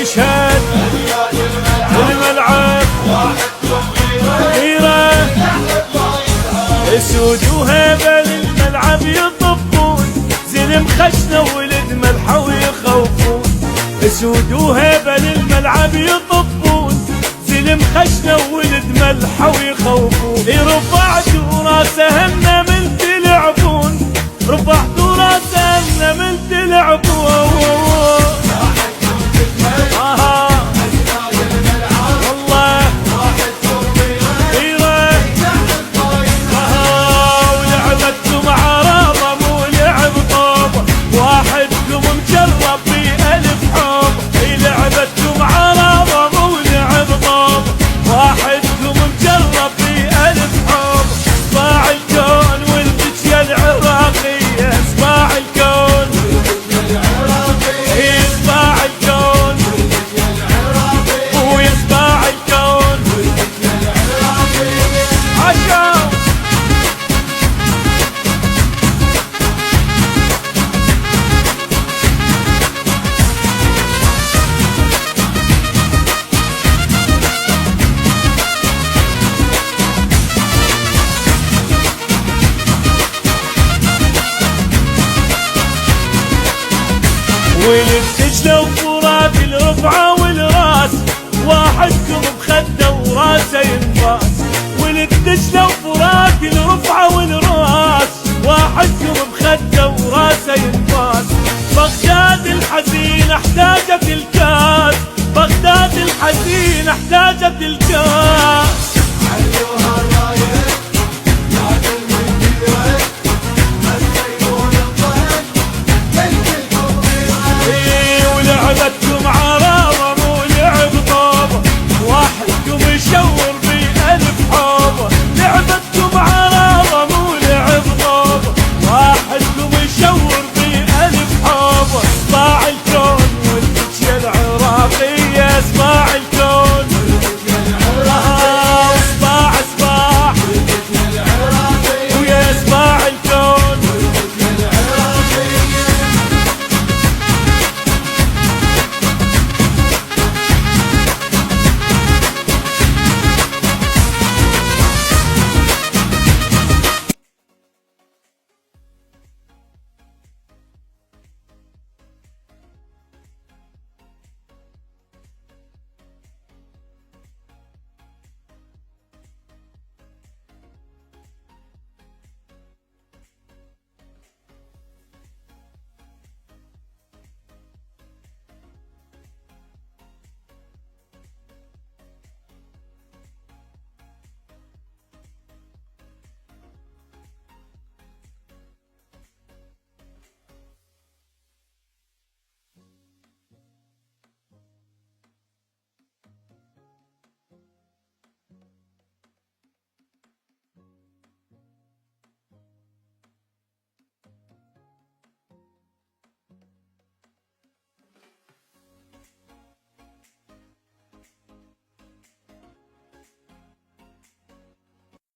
يشهد الملعب غيره اسود وهيبه للملعب يطبون زلم خشنه ولد ملحه ويخوفون اسود وهيبه للملعب يطبون زلم خشنه ولد ملحه ويخوفون رفعتوا راسه النمل تلعبون رفعتوا راسه النمل تلعبون والدجلة وفرات الرفعة والراس واحدكم بخده وراسه ينفاس والدجلة وفرات الرفعة والراس واحدكم بخده وراسه ينفاس بغداد الحزينة احتاجت الكاس بغداد الحزينة احتاجت الكاس علوها الراية